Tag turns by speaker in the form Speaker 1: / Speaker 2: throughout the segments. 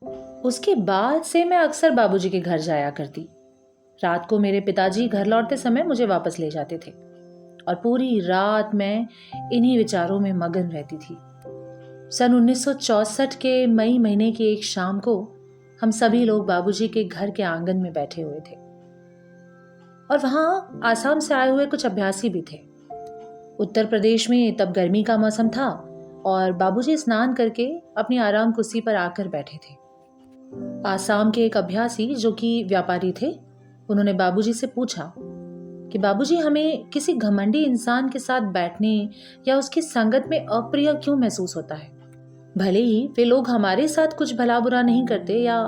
Speaker 1: उसके बाद से मैं अक्सर बाबूजी के घर जाया करती। रात को मेरे पिताजी घर लौटते समय मुझे वापस ले जाते थे और पूरी रात मैं इन्हीं विचारों में मगन रहती थी। सन 1964 के मई महीने की एक शाम को हम सभी लोग बाबूजी के घर के आंगन में बैठे हुए थे और वहां आसाम से आए हुए कुछ अभ्यासी भी थे। उत्तर प्रदेश में तब गर्मी का मौसम था और बाबूजी स्नान करके अपनी आराम कुर्सी पर आकर बैठे थे। आसाम के एक अभ्यासी जो कि व्यापारी थे, उन्होंने बाबूजी से पूछा कि बाबूजी, हमें किसी घमंडी इंसान के साथ बैठने या उसकी संगत में अप्रिय क्यों महसूस होता है? भले ही वे लोग हमारे साथ कुछ भला बुरा नहीं करते या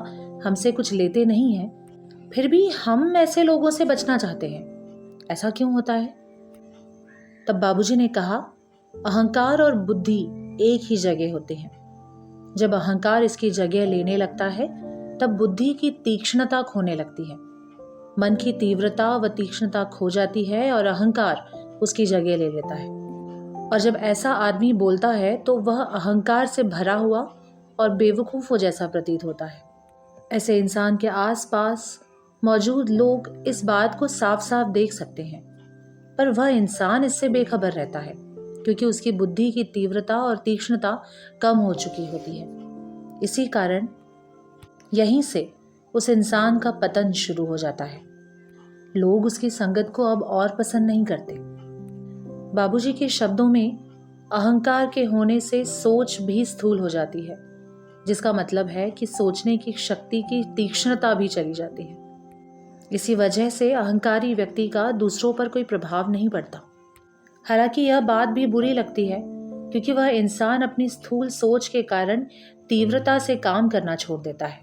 Speaker 1: हमसे कुछ लेते नहीं हैं, फिर भी हम ऐसे लोगों से बचना चाहते हैं। ऐसा क्यों होता है? तब बाबूजी ने कहा, अहंकार और बुद्धि एक ही जगह होते हैं। जब अहंकार इसकी जगह लेने लगता है तब बुद्धि की तीक्ष्णता खोने लगती है। मन की तीव्रता व तीक्ष्णता खो जाती है और अहंकार उसकी जगह ले लेता है। और जब ऐसा आदमी बोलता है तो वह अहंकार से भरा हुआ और बेवकूफ़ों जैसा प्रतीत होता है। ऐसे इंसान के आसपास मौजूद लोग इस बात को साफ साफ देख सकते हैं, पर वह इंसान इससे बेखबर रहता है क्योंकि उसकी बुद्धि की तीव्रता और तीक्ष्णता कम हो चुकी होती है। इसी कारण यहीं से उस इंसान का पतन शुरू हो जाता है। लोग उसकी संगत को अब और पसंद नहीं करते। बाबूजी के शब्दों में अहंकार के होने से सोच भी स्थूल हो जाती है, जिसका मतलब है कि सोचने की शक्ति की तीक्ष्णता भी चली जाती है। इसी वजह से अहंकारी व्यक्ति का दूसरों पर कोई प्रभाव नहीं पड़ता। हालांकि यह बात भी बुरी लगती है क्योंकि वह इंसान अपनी स्थूल सोच के कारण तीव्रता से काम करना छोड़ देता है।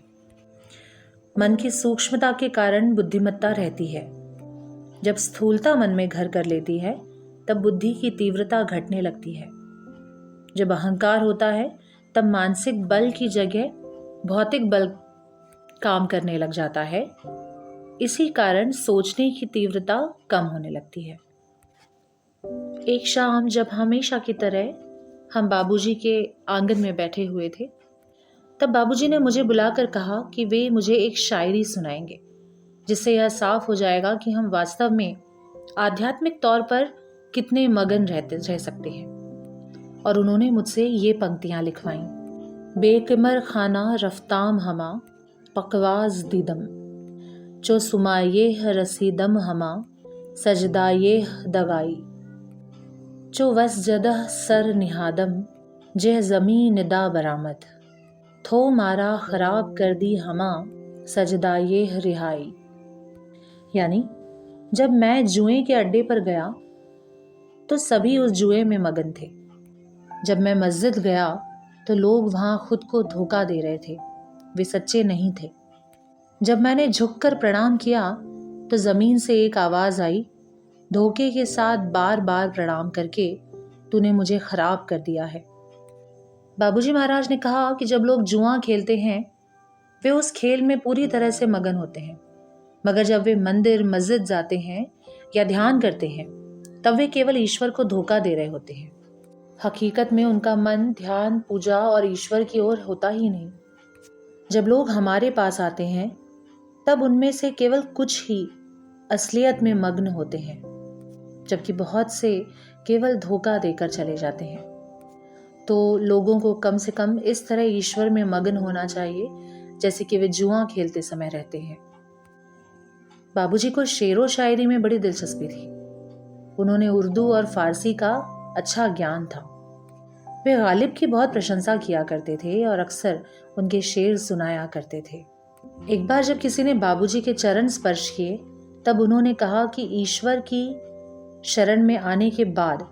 Speaker 1: मन की सूक्ष्मता के कारण बुद्धिमत्ता रहती है। जब स्थूलता मन में घर कर लेती है तब बुद्धि की तीव्रता घटने लगती है। जब अहंकार होता है तब मानसिक बल की जगह भौतिक बल काम करने लग जाता है। इसी कारण सोचने की तीव्रता कम होने लगती है। एक शाम जब हमेशा की तरह हम बाबूजी के आंगन में बैठे हुए थे, तब बाबूजी ने मुझे बुलाकर कहा कि वे मुझे एक शायरी सुनाएंगे, जिससे यह साफ हो जाएगा कि हम वास्तव में आध्यात्मिक तौर पर कितने मगन रह सकते हैं। और उन्होंने मुझसे ये पंक्तियां लिखवाईं। बेकमर खाना रफ्ताम हमा पकवाज दीदम, चो सुमाये रसीदम हमा सजदाये दगाई, चो वस जदह सर निहादम जेह जमी निदा बरामद, थो मारा खराब कर दी हमा सजदाये रिहाई। यानी जब मैं जुए के अड्डे पर गया तो सभी उस जुए में मगन थे। जब मैं मस्जिद गया तो लोग वहां खुद को धोखा दे रहे थे, वे सच्चे नहीं थे। जब मैंने झुककर प्रणाम किया तो जमीन से एक आवाज आई, धोखे के साथ बार बार प्रणाम करके तूने मुझे खराब कर दिया है। बाबूजी महाराज ने कहा कि जब लोग जुआ खेलते हैं वे उस खेल में पूरी तरह से मगन होते हैं, मगर जब वे मंदिर मस्जिद जाते हैं या ध्यान करते हैं तब वे केवल ईश्वर को धोखा दे रहे होते हैं। हकीकत में उनका मन ध्यान, पूजा और ईश्वर की ओर होता ही नहीं। जब लोग हमारे पास आते हैं तब उनमें से केवल कुछ ही असलियत में मग्न होते हैं, जबकि बहुत से केवल धोखा देकर चले जाते हैं। तो लोगों को कम से कम इस तरह ईश्वर में मग्न होना चाहिए जैसे कि वे जुआ खेलते समय रहते हैं। बाबूजी को शेरो शायरी में बड़ी दिलचस्पी थी। उन्होंने उर्दू और फारसी का अच्छा ज्ञान था। वे गालिब की बहुत प्रशंसा किया करते थे और अक्सर उनके शेर सुनाया करते थे। एक बार जब किसी ने बाबूजी के चरण स्पर्श किए तब उन्होंने कहा कि ईश्वर की शरण में आने के बाद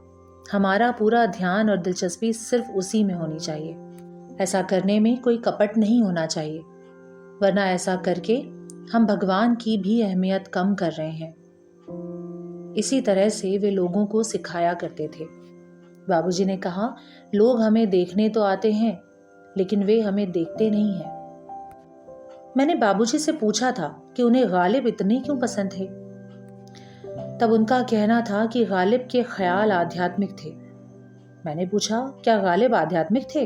Speaker 1: हमारा पूरा ध्यान और दिलचस्पी सिर्फ उसी में होनी चाहिए। ऐसा करने में कोई कपट नहीं होना चाहिए, वरना ऐसा करके हम भगवान की भी अहमियत कम कर रहे हैं। इसी तरह से वे लोगों को सिखाया करते थे। बाबूजी ने कहा, लोग हमें देखने तो आते हैं लेकिन वे हमें देखते नहीं हैं। मैंने बाबूजी से पूछा था कि उन्हें गालिब इतने क्यों पसंद थे। तब उनका कहना था कि गालिब के ख्याल आध्यात्मिक थे। मैंने पूछा, क्या गालिब आध्यात्मिक थे?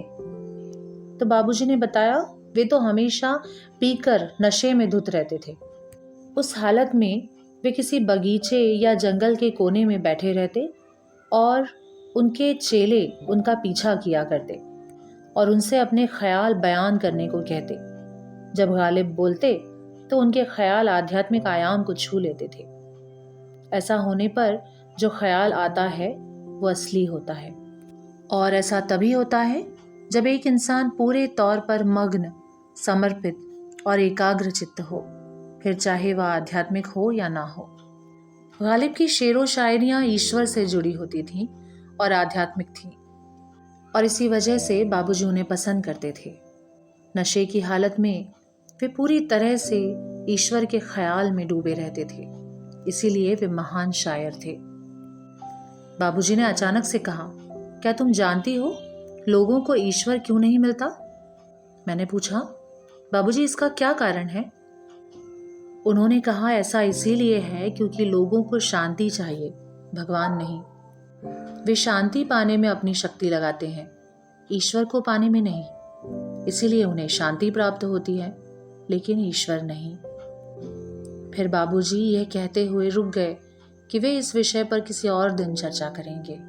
Speaker 1: तो बाबूजी ने बताया वे तो हमेशा पीकर नशे में धुत रहते थे। उस हालत में वे किसी बगीचे या जंगल के कोने में बैठे रहते और उनके चेले उनका पीछा किया करते और उनसे अपने ख्याल बयान करने को कहते। जब गालिब बोलते तो उनके ख्याल आध्यात्मिक आयाम को छू लेते थे। ऐसा होने पर जो ख्याल आता है वो असली होता है, और ऐसा तभी होता है जब एक इंसान पूरे तौर पर मग्न, समर्पित और एकाग्र चित्त हो, फिर चाहे वह आध्यात्मिक हो या ना हो। गालिब की शेरो शायरियाँ ईश्वर से जुड़ी होती थीं और आध्यात्मिक थीं, और इसी वजह से बाबूजी उन्हें पसंद करते थे। नशे की हालत में वे पूरी तरह से ईश्वर के ख्याल में डूबे रहते थे, इसीलिए वे महान शायर थे। बाबूजी ने अचानक से कहा, क्या तुम जानती हो लोगों को ईश्वर क्यों नहीं मिलता? मैंने पूछा, बाबूजी इसका क्या कारण है? उन्होंने कहा, ऐसा इसीलिए है क्योंकि लोगों को शांति चाहिए, भगवान नहीं। वे शांति पाने में अपनी शक्ति लगाते हैं, ईश्वर को पाने में नहीं। इसीलिए उन्हें शांति प्राप्त होती है, लेकिन ईश्वर नहीं। फिर बाबूजी यह कहते हुए रुक गए कि वे इस विषय पर किसी और दिन चर्चा करेंगे।